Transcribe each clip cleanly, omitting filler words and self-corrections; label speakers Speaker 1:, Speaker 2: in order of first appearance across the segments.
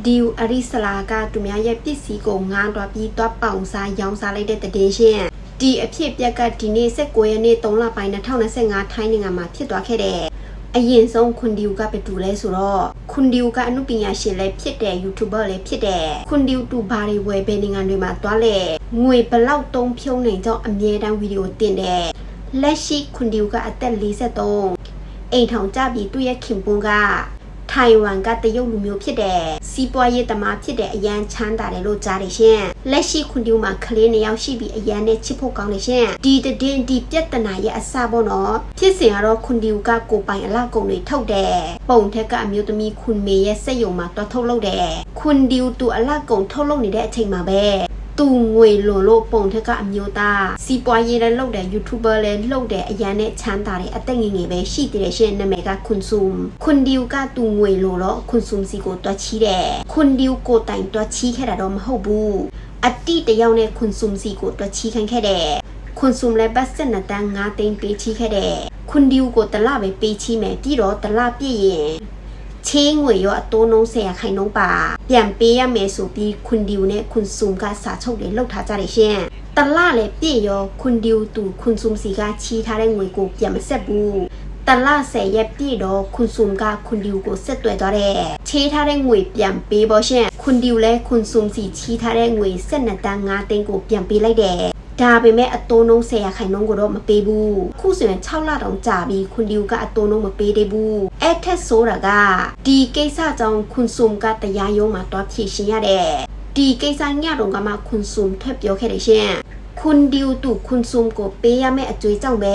Speaker 1: ဒီအရိစလာကသူများရဲ့ပစ္စည်းကိုငားတော့ပြီးတော့ပေါင်စားရောင်းစားလိုက်တဲ့တည်ရှင်ဒီအဖြစ်ပြက်ကဒီနေ့19ရက်နေ့3လပိုင်း2025ထိုင်းနိုင်ငံမှာဖြစ်သွားခဲ့တဲ့အရင်ဆုံးခွန်ဒီယူကပဲတူလဲဆိုတော့ခွန်ဒီယူကအမှုပညာရှင်လည်းဖြစ်တဲ့ YouTuber လည်းဖြစ်တဲ့ခွန်ဒီယူတူဘာတွေဝယ်ဘယ်နိုင်ငံတွေမှာတွားလဲငွေဘလောက်တုံးဖြုံးနေကြောင်းအမြဲတမ်းဗီဒီယိုတင်တဲ့လက်ရှိခွန်ဒီယူကအသက်43အိမ်ထောင်ကြပြီးသူ့ရဲ့ခင်ပွန်းကထိုင်ဝမ်ကတရုတ်လူမျိုးဖြစ်တဲ့စီးပွားရေးသမားဖြစ်တဲ့အရန်ချမ်းသာတယ်လို့ကြားတယ်ရှင်လက်ရှိခွန်ဒီယူမှာကလေး2ယောက်ရှိပြီးအရန်နဲ့ချစ်ဖို့ကောင်းတယ်ရှင်ဒီတည်ဒီပြဿနာရဲ့အစပေါ့နော်ဖြစ်စဉ်ကတော့ခွန်ဒီယူကကိုပိုင်အလောက်ကုန်တွေထုတ်တယ်ပုံထက်ကအမျိုးသမီးခွန်မေရဲ့စက်ရုံမှာတော့ထုတ်လုပ်တယ်ခွန်ဒီယူသူအလောက်ကုန်ထုတ်လုပ်နေတဲ့အချိန်မှာပဲသူငွေလွန်လို့ပုံထက်ကအမျိုးသားစီးပွားရေးလည်းလုပ်တယ် YouTuber လည်းလုပ်တယ်အရန်နဲ့ချမ်းသာတယ်အသက်ငယ်ငယ်ပဲရှိတယ်ရှင်နာမည်ကခွန်ဆုမ်ခွန်ဒီယူကသူငွေလွန်တော့ခွန်ဆုမ်စီကိုတွားချီးတယ်ခွန်ဒီယူကိုတိုင်တွားချီးခဲ့တာတော့မဟုတ်ဘူးအတိတယောက်နဲ့ခွန်ဆုမ်စီကိုတွားချီးခံခဲ့တယ်ခွန်ဆုမ်လည်းဘတ်စနတန်9သိန်းပေးချီးခဲ့တယ်ခွန်ဒီယူကိုတလပဲပေးချီးမယ်ပြီးတော့တလပြည့်ရင်ချင်းငွေရောအတိုးနှုန်း10ခိုင်နှုန်းပါပြန်ပေးရမယ်ဆိုပြီးခွန်ဒီယူနဲ့ခွန်ဆုမ်ကစာချုပ်တွေလုပ်ထားကြတယ်ရှင်တလလည်းပြည့်ရောခွန်ဒီယူသူခွန်ဆုမ်စီကချီးထားတဲ့ငွေကိုပြန်မဆက်ဘူးတလ10ရက်ပြည့်တော့ခွန်ဆုမ်ကခွန်ဒီယူကိုဆက်သွယ်သွားတယ်ချေးထားတဲ့ငွေပြန်ပေးပါရှင်ခွန်ဒီယူလည်းခွန်ဆုမ်စီချီးထားတဲ့ငွေ12တန်း5သိန်းကိုပြန်ပေးလိုက်တယ်ဒါပေမဲ့အတိုးနှုန်း10ခိုင်နှုန်းကိုတော့မပေးဘူးခုဆိုရင်6လတောင်ကြာပြီးခွန်ဒီယူကအတိုးနှုန်းမပေးသေးဘူးအဲ့ထက်ဆိုတာကဒီကိစ္စကြောင့်ခွန်ဆုမ်ကတရားရုံးမှာတွားဖြေရှင်းရတယ်ဒီကိစ္စညတော့ကမှခွန်ဆုမ်ထွက်ပြောခဲ့တယ်ရှင်ခွန်ဒီယူသူခွန်ဆုမ်ကိုပေးရမယ့်အကျွေးကြောင့်ပဲ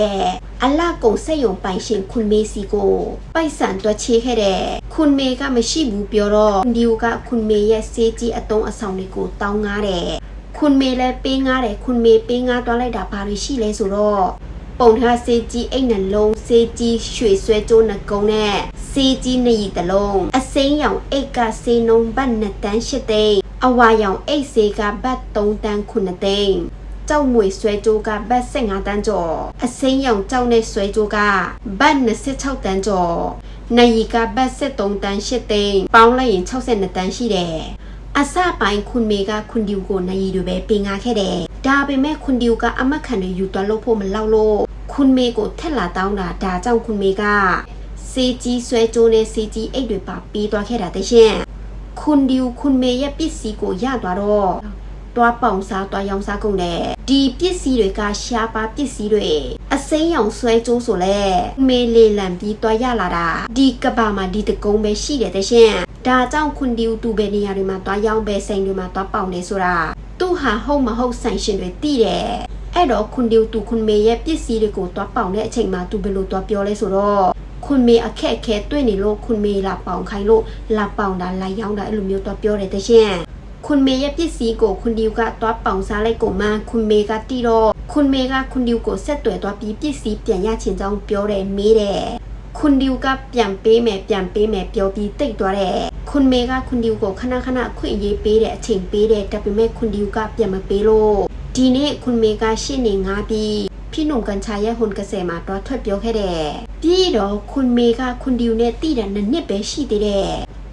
Speaker 1: အလကုံစက်ရုံပိုင်ရှင်ခွန်မေစီကိုပိုက်ဆံတွားချေခဲ့တယ်ခွန်မေကမရှိဘူးပြောတော့ခွန်ဒီယူကခွန်မေရဲ့စေးကြီးအတုံးအဆောင်တွေကိုတောင်းငားတယ်ခွန်မေလည်းပေးငားတယ်ခွန်မေပေးငားတွားလိုက်တာဘာလို့ရှိလဲဆိုတော့ပုံထားစေးကြီးအိတ်နှလုံးစေးကြီးရွှေဆွဲကျိုးနှကုံးနဲ့စေးကြီးနှရီတလုံးအစိမ်းရောင်အိတ်ကစေးနှုံးဘတ်2တန်း8သိန်းအဝါရောင်အိတ်စေးကဘတ်3တန်း9သိန်းကြောက်မွေဆွဲကြိုးကဘတ်15တန်းကျော်အစိမ်းရောင်ကြောက်နဲ့ဆွဲကြိုးကဘတ်26တန်းကျော်နှရီကဘတ်73တန်း8သိန်းပေါင်းလိုက်ရင်62တန်းရှိတယ်အစပိုင်းခွန်မေကခွန်ဒီယူကိုနှရီတွေပဲပေးငားခဲ့တယ်ဒါပေမဲ့ခွန်ဒီယူကအမတ်ခံတွေယူသွားလို့ဖို့မလောက်လို့ခွန်မေကိုထက်လာတောင်းတာဒါကြောင့်ခွန်မေကစေးကြီးဆွဲကြိုးနဲ့စေးကြီးအိတ်တွေပါပေးသွားခဲ့တာတရှင်ခွန်ဒီယူခွန်မေရဲ့ပစ္စည်းကိုရသွားတော့တွားပေါင်စားတွားရောင်းစားကုန်တယ်ဒီပစ္စည်းတွေကရှားပါပစ္စည်းတွေအစိမ်းရောင်ဆွဲကြိုးဆိုလဲမေလေလံပြီးတွားရလာတာဒီကဘာမှာဒီတကုံးပဲရှိတယ်တရှင်ဒါကြောင့်ခွန်ဒီယူသူပဲနေရာတွေမှာတွားရောင်းပဲဆိုင်တွေမှာတွားပေါင်နေဆိုတာသူဟာဟုတ်မဟုတ်ဆိုင်ရှင်တွေသိတယ်အဲ့တော့ခွန်ဒီယူသူခွန်မေရဲ့ပစ္စည်းတွေကိုတွားပေါင်တဲ့အချိန်မှာသူဘယ်လိုတွားပြောလဲဆိုတော့ခွန်မေအခက်အခဲတွေ့နေလို့ခွန်မေလာပေါင်ခိုင်းလို့လာပေါင်တာလာရောင်းတာအဲ့လိုမျိုးတွားပြောတယ်တရှင်ခွန်မေရဲ့ပစ္စည်းကိုခွန်ဒီယူကတွားပေါင်စားလိုက်ကိုမှခွန်မေကတီတော့ခွန်မေကခွန်ဒီယူကိုဆက်သွယ်တွားပြီးပစ္စည်းပြန်ရချင်ကြောင်းပြောတယ်မေးတယ်ခွန်ဒီယူကပြန်ပေးမယ်ပြောပြီးတိတ်သွားတယ်ခွန်မေကခွန်ဒီယူကိုခဏခဏအခွင့်အရေးပေးတဲ့အချိန်ပေးတယ်ဒါပေမဲ့ခွန်ဒီယူကပြန်မပေးလို့ဒီနေ့ခွန်မေကရှင်းနေငါပြီးพี่หนุ่มกัญชัยရဲ့ဟွန်ကစဲမှာတွားထွက်ပြောခဲ့တယ်ပြီးတော့ခွန်မေကခွန်ဒီယူနဲ့တည်တဲ့နှစ်ပဲရှိသေးတယ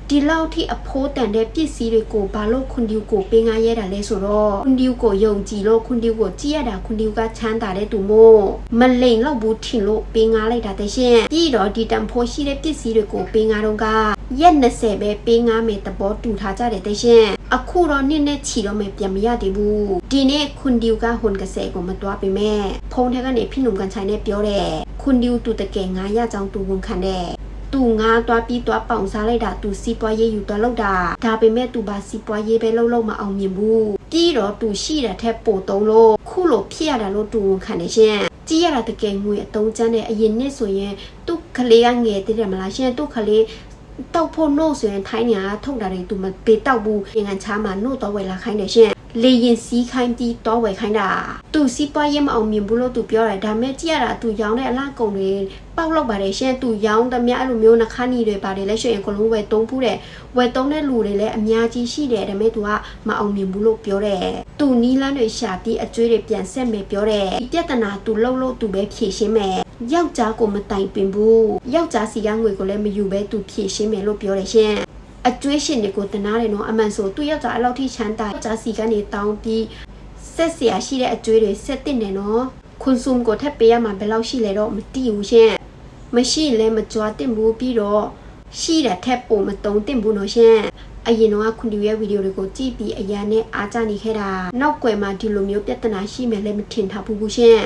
Speaker 1: ်ဒီလောက်ထိအဖိုးတန်တဲ့ပစ္စည်းတွေကိုဘာလို့ခွန်ဒီယူကိုပေးငားရတာလဲဆိုတော့ခွန်ဒီယူကိုယုံကြည်လို့ခွန်ဒီယူကိုကြည့်ရတာခွန်ဒီယူကချမ်းသာတဲ့သူမို့မလိမ်တော့ဘူးထင်လို့ပေးငားလိုက်တာတဲ့ရှင်ပြီးတော့ဒီတန်ဖိုးရှိတဲ့ပစ္စည်းတွေကိုပေးငားတော့ကရက်20ပဲပေးငားမယ်သဘောတူထားကြတယ်တဲ့ရှင်အခုတော့နှစ်နဲ့ချီတော့မယ်ပြန်မရသေးဘူးဒီနေ့ခွန်ဒီယူကဟွန်ကစဲကိုမတွားပေမဲ့ဖုန်းထဲကနေพี่หนุ่มกัญชัยနဲ့ပြောတယ်ခွန်ဒီယူသူတကယ်ငားရကြောင်းသူဝန်ခံတယ်သူငါတွားပြီးတွားပေါင်စားလိုက်တာသူစီးပွားရေးယူတွားလောက်တာဒါပေမဲ့သူဘာစီးပွားရေးပဲလုံးမအောင်မြင်ဘူးပြီးတော့သူရှိတဲ့ထက်ပိုတုံးလို့ခုလိုဖြစ်ရတာလို့သူဝန်ခံနေရှင်ကြည့်ရတာတကယ်ငွေအတုံးကျန်းတဲ့အရင်နှစ်ဆိုရင်သူ့ကလေးကငယ်တည်းတယ်မလားရှင်သူ့ကလေးတောက်ဖို့နို့ဆိုရင်ထိုင်းညာထုတ်တာတွေသူမပေးတောက်ဘူးငန်ချားမှာနို့တော့ဝယ်လာခိုင်းတယ်ရှင်လေရင်စီးခိုင်းပြီးတော့ဝယ်ခိုင်းတာသူစီးပွားရေးမအောင်မြင်ဘူးလို့သူပြောတယ်ဒါမဲ့ကြည့်ရတာသူရောင်းတဲ့အလားကုန်တွေပေါက်လောက်ပါတယ်ရှင်သူရောင်းသမျှအဲ့လိုမျိုးနှခါနီတွေပါတယ်လဲရှင်အကုန်လုံးဝယ်သုံးဖူးတယ်ဝယ်သုံးတဲ့လူတွေလည်းအများကြီးရှိတယ်ဒါမဲ့သူကမအောင်မြင်ဘူးလို့ပြောတယ်သူနီးလန်းတွေရှာပြီးအကျွေးတွေပြန်ဆက်မယ်ပြောတယ်ဒီပြဿနာသူလှုပ်သူပဲဖြေရှင်းမယ်ယောက်ျားကိုမတိုင်ပင်ဘူးယောက်ျားစီကငွေကိုလည်းမယူပဲသူဖြေရှင်းမယ်လို့ပြောတယ်ရှင်အ အကျွေးရှင်တွေကိုတနာတယ်နော်အမှန်ဆိုသူ့ယောက်ျားအလောက်ထိချမ်းသာယောက်ျားစီကနေတောင်းပြီးဆက်เสียရှိတဲ့အကျွေးတွေဆက်တင်တယ်နော်ခွန်စုံကိုထပ်ပေးရမှာဘယ်လောက်ရှိလဲတော့မသိဘူးရှင်မရှိလဲမကြွားတင်ဘူးပြီးတော့ရှိတဲ့ထက်ပုံမတုံးတင်ဘူးနော်ရှင်အရင်တော့ခွန်တူရဲ့ဗီဒီယိုတွေကိုကြည့်ပြီးအရန်နဲ့အားကြနေခဲ့တာနောက်ွယ်မှာဒီလိုမျိုးပြဿနာရှိမယ်လည်းမထင်ထားဘူးရှင်